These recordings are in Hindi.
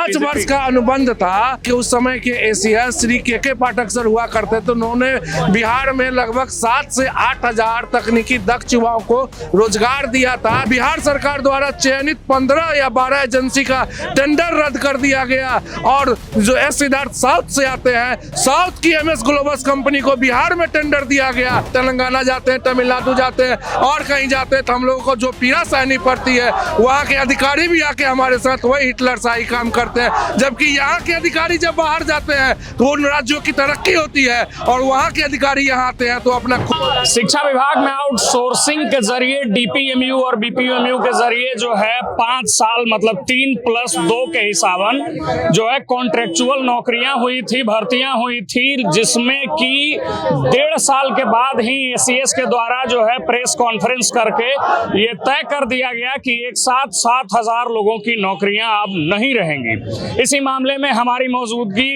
5 वर्ष का अनुबंध था कि उस समय के एसीएस श्री के पाठक सर हुआ करते थे। उन्होंने बिहार में लगभग 7 से 8 हजार तकनीकी दक्ष युवाओं को रोजगार दिया था। बिहार सरकार द्वारा चयनित 15 या 12 एजेंसी का टेंडर रद्द कर दिया गया और जो एस सिद्धार्थ साउथ से आते हैं, साउथ की एमएस ग्लोबस कंपनी को बिहार में टेंडर दिया गया। तेलंगाना जाते हैं, तमिलनाडु जाते हैं और कहीं जाते हैं तो हम लोगों को जो पीड़ा सहनी पड़ती है, वहाँ के अधिकारी भी आके हमारे साथ वही हिटलर शाही काम करते हैं। जबकि यहाँ के अधिकारी जब बाहर जाते हैं तो उन राज्यों की तरक्की होती है और वहाँ के अधिकारी यहाँ आते हैं तो अपना शिक्षा विभाग में आउटसोर्सिंग के जरिए डीपीएमयू और बीपीएमयू के जरिए जो है 5 साल मतलब 3+2 के हिसाबन जो है कॉन्ट्रेक्चुअल नौकरियां हुई थी, भर्तियां हुई थी, जिसमें कि 1.5 साल के बाद ही एसीएस के द्वारा जो है प्रेस कॉन्फ्रेंस करके ये तय कर दिया गया कि एक साथ 7,000 लोगों की नौकरियां अब नहीं रहेंगी। इसी मामले में हमारी मौजूदगी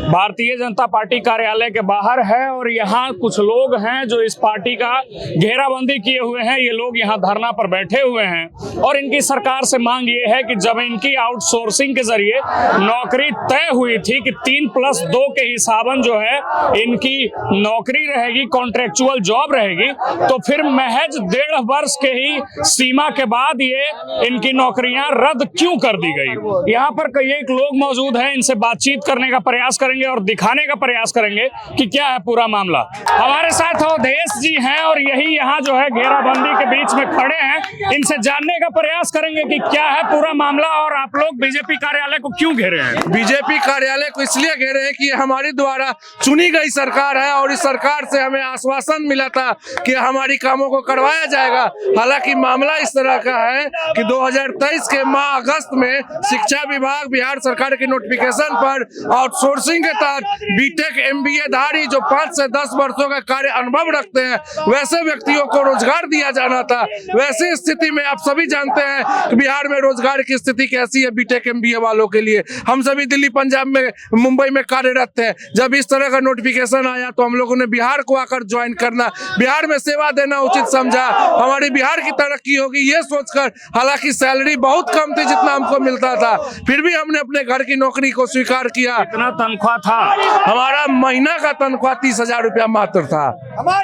भारतीय जनता पार्टी कार्यालय के बाहर है और यहाँ कुछ लोग हैं जो इस पार्टी का घेराबंदी किए हुए हैं। ये लोग यहाँ धरना पर बैठे हुए हैं और इनकी सरकार से मांग ये है कि जब इनकी आउटसोर्सिंग के जरिए नौकरी तय हुई थी कि 3+2 के हिसाबन जो है इनकी नौकरी रहेगी, कॉन्ट्रेक्चुअल जॉब रहेगी, तो फिर महज 1.5 वर्ष के ही सीमा के बाद ये इनकी नौकरियां रद्द क्यों कर दी गई। यहाँ पर कई एक लोग मौजूद हैं, इनसे बातचीत करने का प्रयास करेंगे और दिखाने का प्रयास करेंगे कि क्या है पूरा मामला। हमारे साथ अवधेश जी हैं और यही यहाँ जो है घेराबंदी के बीच में खड़े हैं, इनसे जानने का प्रयास करेंगे कि क्या है पूरा मामला और आप लोग बीजेपी कार्यालय को क्यों घेरे हैं। बीजेपी कार्यालय को इसलिए घेरे हैं कि हमारी द्वारा चुनी गई सरकार है और इस सरकार से हमें आश्वासन मिला था कि हमारी कामों को करवाया जाएगा। हालांकि मामला इस तरह का है कि 2023 के माह अगस्त में शिक्षा विभाग बिहार सरकार के नोटिफिकेशन पर आउटसोर्सिंग के तहत बीटेक एमबीए धारी जो 5 से 10 वर्षों का कार्य अनुभव रखते हैं वैसे व्यक्तियों को रोजगार दिया जाना था। वैसी स्थिति में आप सभी जानते हैं कि बिहार में रोजगार की स्थिति कैसी है बीटेक एमबीए वालों के लिए। हम सभी दिल्ली, पंजाब में, मुंबई में कार्यरत थे। जब इस तरह का नोटिफिकेशन आया तो हम लोगों ने बिहार को आकर ज्वाइन करना, बिहार में सेवा देना उचित समझा। हमारी बिहार की तरक्की होगी ये सोचकर, हालांकि सैलरी बहुत कम थी जितना हमको मिलता था, फिर भी हमने अपने घर की नौकरी को स्वीकार किया। कितना तनख्वाह था? हमारा महीना का तनख्वाह 30,000 रुपया मात्र था,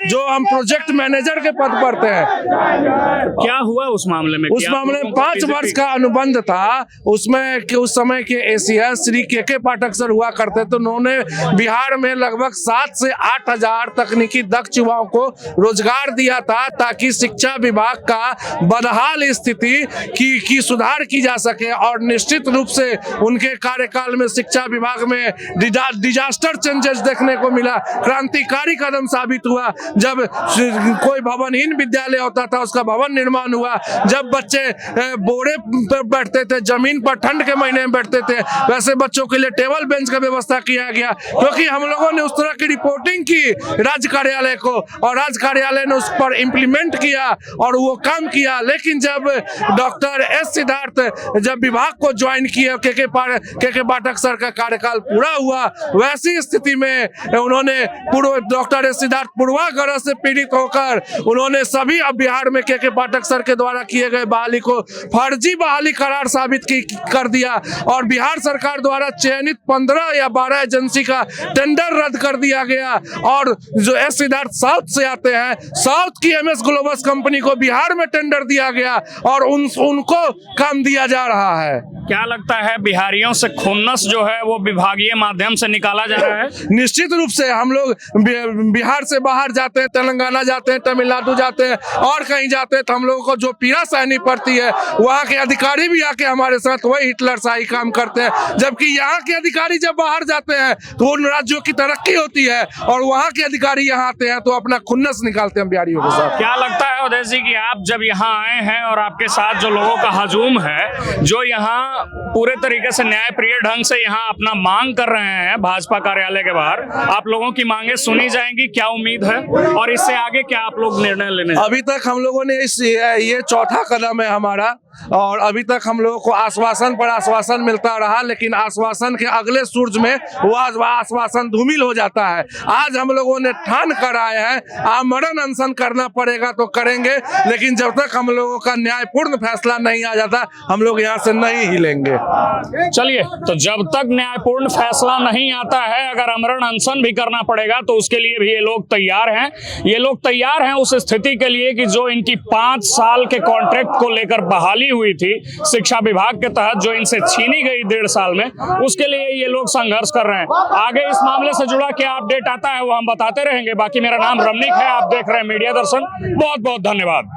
जो हम प्रोजेक्ट मैनेजर के पद पर थे। क्या हुआ उस मामले में? उस मामले में 5 वर्ष का अनुबंध था। उसमें कि उस समय के एसीएस श्री के पाठक सर हुआ करते थे। उन्होंने बिहार में लगभग 7 से 8 हजार तकनीकी दक्ष युवाओं को रोजगार दिया था ताकि शिक्षा विभाग का बदहाल स्थिति की सुधार की जा सके और निश्चित रूप से उनके कार्यकाल में शिक्षा विभाग में डिजास्टर चेंजेस देखने को मिला। क्रांतिकारी कदम साबित हुआ। जब कोई भवनहीन विद्यालय होता था उसका भवन निर्माण हुआ। जब बच्चे बोरे पर बैठते थे, जमीन पर ठंड के महीने में बैठते थे, वैसे बच्चों के लिए टेबल बेंच का व्यवस्था किया गया क्योंकि हम लोगों ने उस तरह की रिपोर्टिंग की राज्य कार्यालय को और राज्य कार्यालय ने उस पर इम्प्लीमेंट किया और वो काम किया। लेकिन जब डॉक्टर एस सिद्धार्थ जब विभाग को ज्वाइन किया, के पाठक सर का कार्यकाल पूरा हुआ, वैसी स्थिति में उन्होंने डॉक्टर एस सिद्धार्थ पूर्वाग्रह से पीड़ित होकर उन्होंने सभी अब बिहार में के पाठक सर के द्वारा किए गए बहाली को फर्जी बहाली करार साबित कर दिया और बिहार सरकार द्वारा चयनित 15 या 12 एजेंसी का टेंडर रद्द कर दिया गया और जो एस सिद्धार्थ साउथ से आते हैं, साउथ की एमएस ग्लोबस कंपनी को बिहार में टेंडर दिया गया और उनको काम दिया जा रहा है। क्या लगता है बिहारियों से खुन्नस जो है वो विभागीय माध्यम से निकाला जा रहा है? निश्चित रूप से हम लोग बिहार से बाहर जाते हैं, तेलंगाना जाते हैं, तमिलनाडु जाते हैं और कहीं जाते हैं तो हम लोगों को जो पीड़ा सहनी पड़ती है, वहाँ के अधिकारी भी आके हमारे साथ वही हिटलर शाही काम करते हैं। जबकि यहाँ के अधिकारी जब बाहर जाते हैं तो उन राज्यों की तरक्की होती है और वहाँ के अधिकारी यहाँ आते हैं तो अपना खुन्नस निकालते हैं बिहारियों के साथ। क्या लगता है अवधेश जी कि आप जब यहाँ आए हैं और आपके साथ जो लोगों का हजूम है जो यहाँ पूरे तरीके से न्यायप्रिय ढंग से यहाँ अपना मांग कर रहे हैं भाजपा कार्यालय के बाहर, आप लोगों की मांगे सुनी जाएंगी? क्या उम्मीद है और इससे आगे क्या आप लोग निर्णय लेने? अभी तक हम लोगों ने ये चौथा कदम है हमारा और अभी तक हम लोगों को आश्वासन पर आश्वासन मिलता रहा, लेकिन आश्वासन के अगले सूरज में वह आश्वासन धूमिल हो जाता है। आज हम लोगों ने ठान कर आए हैं, आमरण अनशन करना पड़ेगा तो करेंगे, लेकिन जब तक हम लोगों का न्यायपूर्ण फैसला नहीं आ जाता हम लोग यहाँ से नहीं हिलेंगे। चलिए, तो जब तक न्यायपूर्ण फैसला नहीं आता है, अगर आमरण अनशन भी करना पड़ेगा तो उसके लिए भी ये लोग तैयार हैं। ये लोग तैयार हैं उस स्थिति के लिए कि जो इनकी 5 साल के कॉन्ट्रैक्ट को लेकर बहाली हुई थी शिक्षा विभाग के तहत, जो इनसे छीनी गई 1.5 साल में, उसके लिए ये लोग संघर्ष कर रहे हैं। आगे इस मामले से जुड़ा क्या अपडेट आता है वो हम बताते रहेंगे। बाकी मेरा नाम रमनीक है, आप देख रहे हैं मीडिया दर्शन। बहुत बहुत धन्यवाद।